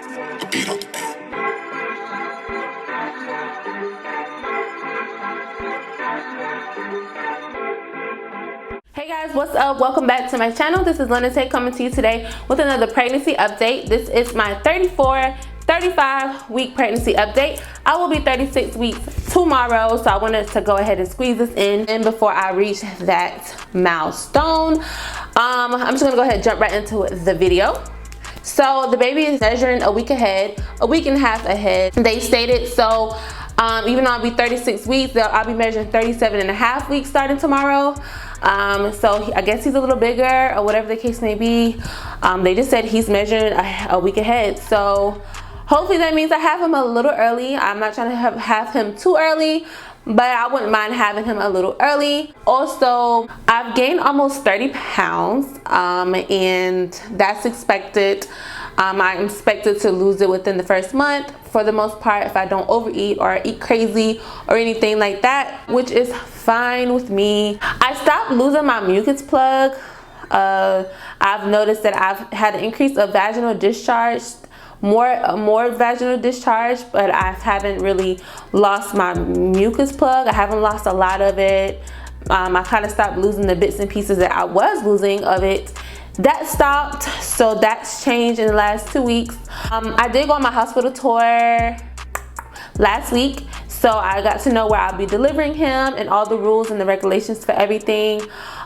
The beat on the beat. Hey guys, what's up? Welcome back to my channel. This is Linda Tay coming to you today with another pregnancy update. This is my 35 week pregnancy update. I will be 36 weeks tomorrow, so I wanted to go ahead and squeeze this in before I reach that milestone. I'm just gonna go ahead and jump right into the video. So the baby is measuring a week ahead, a week and a half ahead, they stated. So even though I'll be 36 weeks, I'll be measuring 37 and a half weeks starting tomorrow. So I guess he's a little bigger or whatever the case may be. They just said he's measuring a week ahead. So hopefully that means I have him a little early. I'm not trying to have him too early, but I wouldn't mind having him a little early. Also, I've gained almost 30 pounds and that's expected. I'm expected to lose it within the first month for the most part if I don't overeat or eat crazy or anything like that, which is fine with me. I stopped losing my mucus plug. I've noticed that I've had an increase of vaginal discharge, more vaginal discharge, but I haven't really lost my mucus plug. I haven't lost a lot of it. I kind of stopped losing the bits and pieces that I was losing of it. That stopped, so that's changed in the last 2 weeks. I did go on my hospital tour last week, so I got to know where I'll be delivering him and all the rules and the regulations for everything.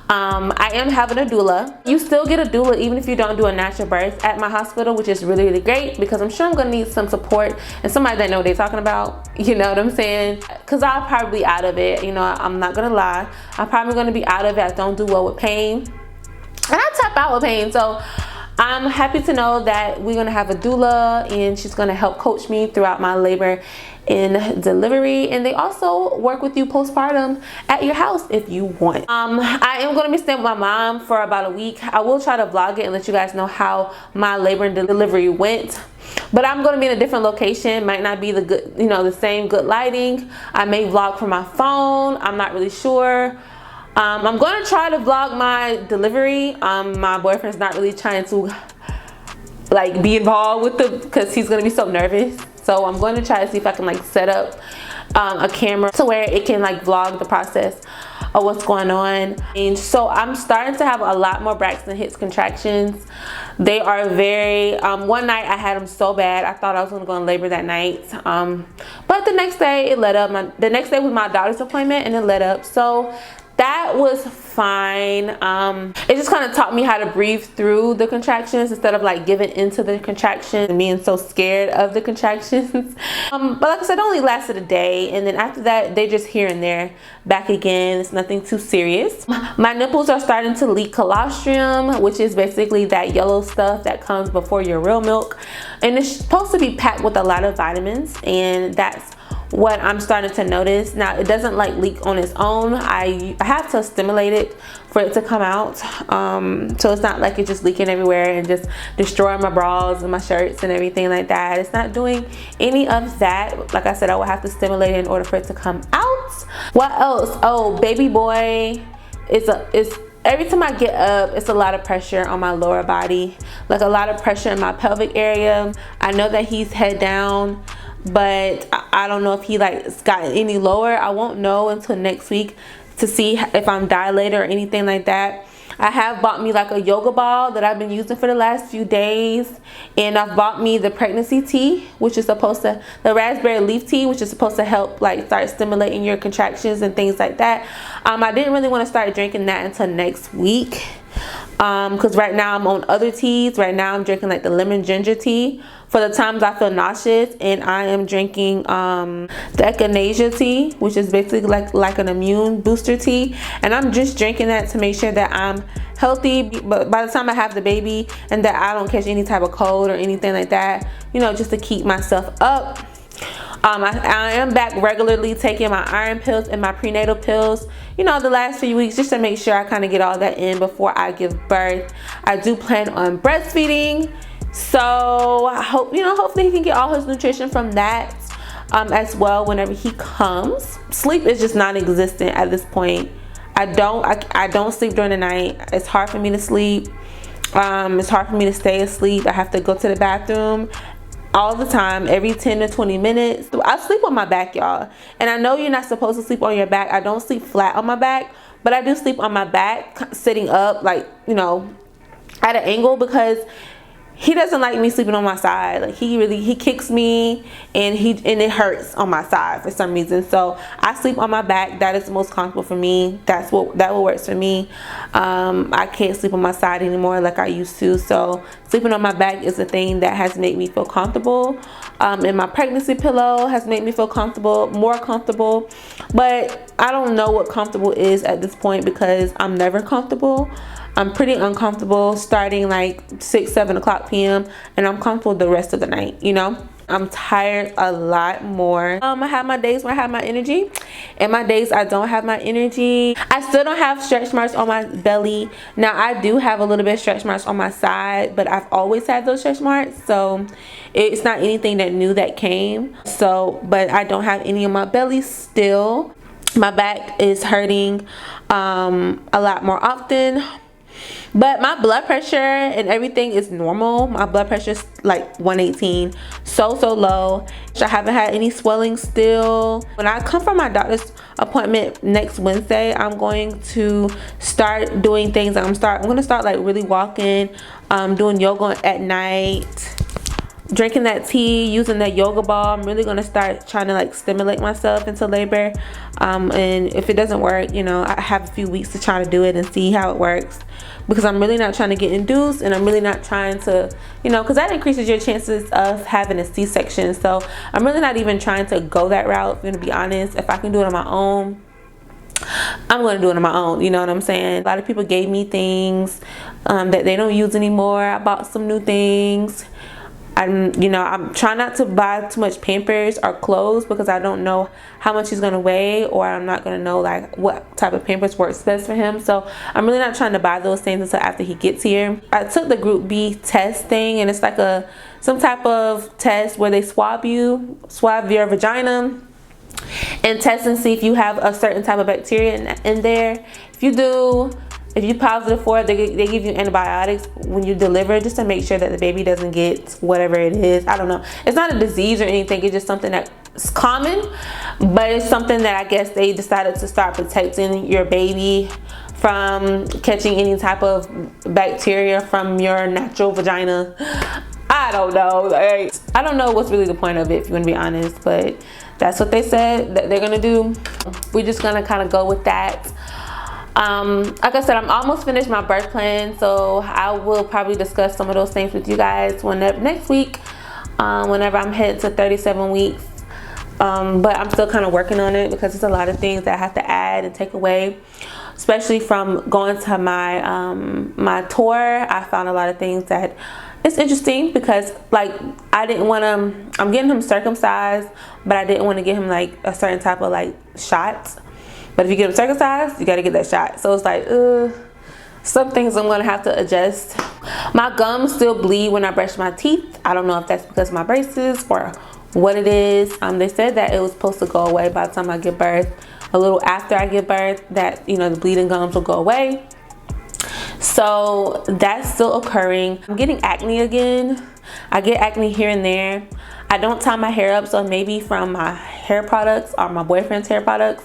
I am having a doula. You still get a doula even if you don't do a natural birth at my hospital, which is really, really great because I'm sure I'm gonna need some support and somebody that know what they're talking about, you know what I'm saying? Because I'll probably be out of it, you know, I'm not gonna lie. I'm probably gonna be out of it. I don't do well with pain. And I tap out with pain, so I'm happy to know that we're gonna have a doula and she's gonna help coach me throughout my labor and delivery, and they also work with you postpartum at your house if you want. I am gonna be staying with my mom for about a week. I will try to vlog it and let you guys know how my labor and delivery went, but I'm gonna be in a different location. Might not be the good, you know, the same good lighting. I may vlog from my phone. I'm not really sure. I'm going to try to vlog my delivery. My boyfriend's not really trying to like be involved with the, because he's going to be so nervous. So I'm going to try to see if I can like set up a camera to where it can like vlog the process of what's going on. And so I'm starting to have a lot more Braxton Hicks contractions. They are very, one night I had them so bad I thought I was going to go in labor that night. But the next day it let up. The next day was my daughter's appointment and it let up. So that was fine. It just kind of taught me how to breathe through the contractions instead of like giving into the contractions and being so scared of the contractions. But like I said, it only lasted a day, and then after that they just here and there back again. It's nothing too serious. My nipples are starting to leak colostrum, which is basically that yellow stuff that comes before your real milk, and it's supposed to be packed with a lot of vitamins, and that's what I'm starting to notice. Now it doesn't like leak on its own. I have to stimulate it for it to come out, so it's not like it's just leaking everywhere and just destroying my bras and my shirts and everything like that. It's not doing any of that. Like I said, I will have to stimulate it in order for it to come out. What else? Oh, baby boy is every time I get up, it's a lot of pressure on my lower body, like a lot of pressure in my pelvic area. I know that he's head down, but I don't know if he like got any lower. I won't know until next week to see if I'm dilated or anything like that. I have bought me like a yoga ball that I've been using for the last few days, and I've bought me the pregnancy tea, which is supposed to, the raspberry leaf tea, which is supposed to help like start stimulating your contractions and things like that. I didn't really want to start drinking that until next week, because right now I'm on other teas. Right now I'm drinking like the lemon ginger tea for the times I feel nauseous, and I am drinking the echinacea tea, which is basically like an immune booster tea, and I'm just drinking that to make sure that I'm healthy, but by the time I have the baby, and that I don't catch any type of cold or anything like that, you know, just to keep myself up. I am back regularly taking my iron pills and my prenatal pills, you know, the last few weeks, just to make sure I kind of get all that in before I give birth. I do plan on breastfeeding, so I hope, you know, hopefully he can get all his nutrition from that as well whenever he comes. Sleep is just non-existent at this point. I don't sleep during the night. It's hard for me to sleep. It's hard for me to stay asleep. I have to go to the bathroom all the time, every 10 to 20 minutes. I sleep on my back, y'all. And I know you're not supposed to sleep on your back. I don't sleep flat on my back, but I do sleep on my back, sitting up, like, you know, at an angle, because he doesn't like me sleeping on my side. Like, he kicks me, and it hurts on my side for some reason. So I sleep on my back. That is the most comfortable for me. That what works for me. I can't sleep on my side anymore like I used to. So sleeping on my back is the thing that has made me feel comfortable. And my pregnancy pillow has made me feel comfortable, more comfortable. But I don't know what comfortable is at this point, because I'm never comfortable. I'm pretty uncomfortable starting like 6-7 o'clock p.m. and I'm comfortable the rest of the night, you know. I'm tired a lot more. I have my days where I have my energy, and my days I don't have my energy. I still don't have stretch marks on my belly. Now I do have a little bit of stretch marks on my side, but I've always had those stretch marks, so it's not anything that new that came. So, but I don't have any on my belly still. My back is hurting a lot more often. But my blood pressure and everything is normal. My blood pressure is like 118, so low. I haven't had any swelling still. When I come from my doctor's appointment next Wednesday, I'm going to start doing things. I'm going to start like really walking, doing yoga at night, drinking that tea, using that yoga ball. I'm really going to start trying to like stimulate myself into labor. And if it doesn't work, you know, I have a few weeks to try to do it and see how it works, because I'm really not trying to get induced, and I'm really not trying to, you know, because that increases your chances of having a C-section. So I'm really not even trying to go that route, to be honest. If I can do it on my own, I'm going to do it on my own, you know what I'm saying? A lot of people gave me things that they don't use anymore. I bought some new things. I'm trying not to buy too much Pampers or clothes, because I don't know how much he's gonna weigh, or I'm not gonna know like what type of Pampers works best for him. So I'm really not trying to buy those things until after he gets here. I took the Group B test thing, and it's like some type of test where they swab your vagina and test and see if you have a certain type of bacteria in there. If you're positive for it, they give you antibiotics when you deliver, just to make sure that the baby doesn't get whatever it is. I don't know. It's not a disease or anything. It's just something that's common, but it's something that I guess they decided to start protecting your baby from catching any type of bacteria from your natural vagina. I don't know. Like, I don't know what's really the point of it, if you want to be honest, but that's what they said that they're going to do. We're just going to kind of go with that. Like I said, I'm almost finished my birth plan, so I will probably discuss some of those things with you guys next week, whenever I'm headed to 37 weeks. But I'm still kind of working on it, because there's a lot of things that I have to add and take away, especially from going to my tour. I found a lot of things that it's interesting, because like I'm getting him circumcised, but I didn't want to get him like a certain type of like shots. But if you get them circumcised, you got to get that shot. So it's like, some things I'm going to have to adjust. My gums still bleed when I brush my teeth. I don't know if that's because of my braces or what it is. They said that it was supposed to go away by the time I give birth. A little after I give birth, that, you know, the bleeding gums will go away. So that's still occurring. I'm getting acne again. I get acne here and there. I don't tie my hair up, so maybe from my hair products or my boyfriend's hair products.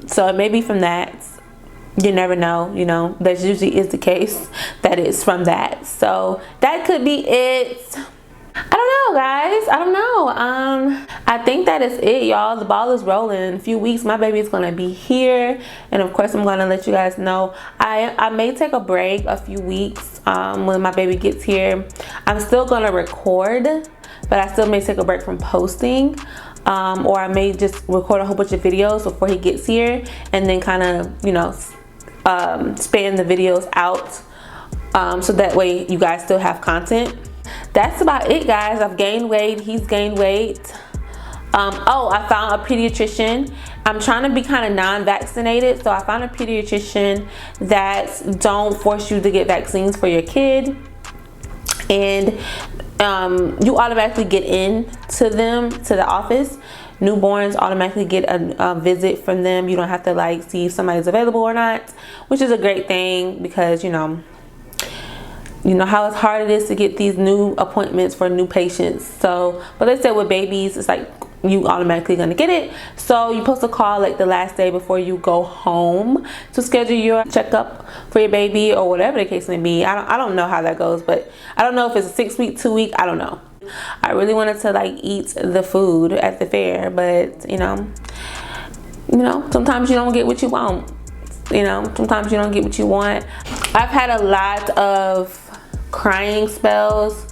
So it may be from that. You never know, you know. That usually is the case, that it's from that. So that could be it. I don't know, guys. I don't know. I think that is it, y'all. The ball is rolling. In a few weeks, my baby is gonna be here, and of course, I'm gonna let you guys know. I may take a break a few weeks when my baby gets here. I'm still gonna record, but I still may take a break from posting. Or I may just record a whole bunch of videos before he gets here, and then kind of, you know, span the videos out, so that way you guys still have content. That's about it, guys. I've gained weight. He's gained weight. Oh, I found a pediatrician. I'm trying to be kind of non-vaccinated, so I found a pediatrician that don't force you to get vaccines for your kid, and you automatically get in to the office. Newborns automatically get a visit from them. You don't have to like see if somebody's available or not, which is a great thing, because, you know, you know how hard it is to get these new appointments for new patients. So, but they said with babies, it's like you automatically gonna get it. So you're supposed to call like the last day before you go home to schedule your checkup for your baby, or whatever the case may be. I don't know how that goes, but I don't know if it's a 6-week, 2-week, I don't know. I really wanted to like eat the food at the fair, but you know, sometimes you don't get what you want. You know, sometimes you don't get what you want. I've had a lot of crying spells.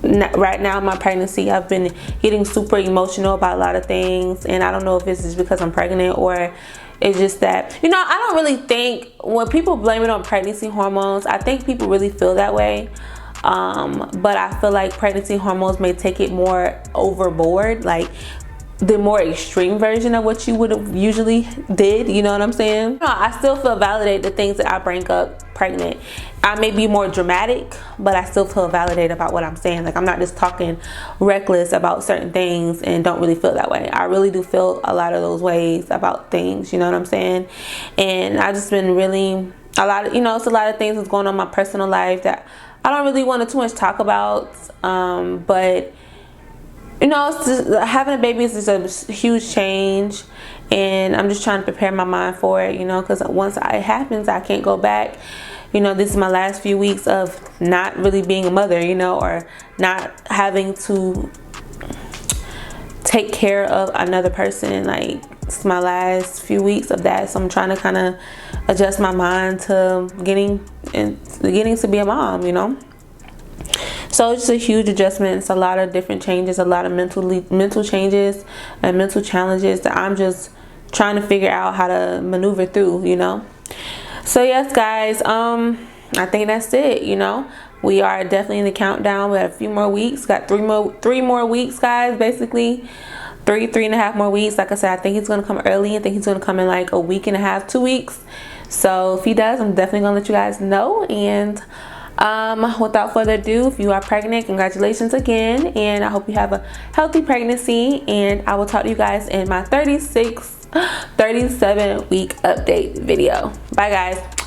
Right now in my pregnancy, I've been getting super emotional about a lot of things, and I don't know if this is because I'm pregnant or it's just that, you know, I don't really think when people blame it on pregnancy hormones, I think people really feel that way. But I feel like pregnancy hormones may take it more overboard, like the more extreme version of what you would have usually did, you know what I'm saying? I still feel validated the things that I bring up pregnant. I may be more dramatic, but I still feel validated about what I'm saying. Like, I'm not just talking reckless about certain things and don't really feel that way. I really do feel a lot of those ways about things, you know what I'm saying? And I just been really, a lot of, you know, it's a lot of things that's going on in my personal life that I don't really want to too much talk about, but you know, it's just, having a baby is just a huge change, and I'm just trying to prepare my mind for it, you know, because once it happens, I can't go back. You know, this is my last few weeks of not really being a mother, you know, or not having to take care of another person. Like, it's my last few weeks of that, so I'm trying to kind of adjust my mind to getting to be a mom, you know. So it's a huge adjustment. It's a lot of different changes, a lot of mental changes and mental challenges that I'm just trying to figure out how to maneuver through, you know. So yes, guys, I think that's it, you know. We are definitely in the countdown. We have a few more weeks. Got three more weeks, guys, basically. 3.5 more weeks. Like I said, I think he's going to come early. I think he's going to come in like a week and a half, 2 weeks. So if he does, I'm definitely going to let you guys know. And without further ado, if you are pregnant, congratulations again, and I hope you have a healthy pregnancy, and I will talk to you guys in my 37 week update video. Bye guys.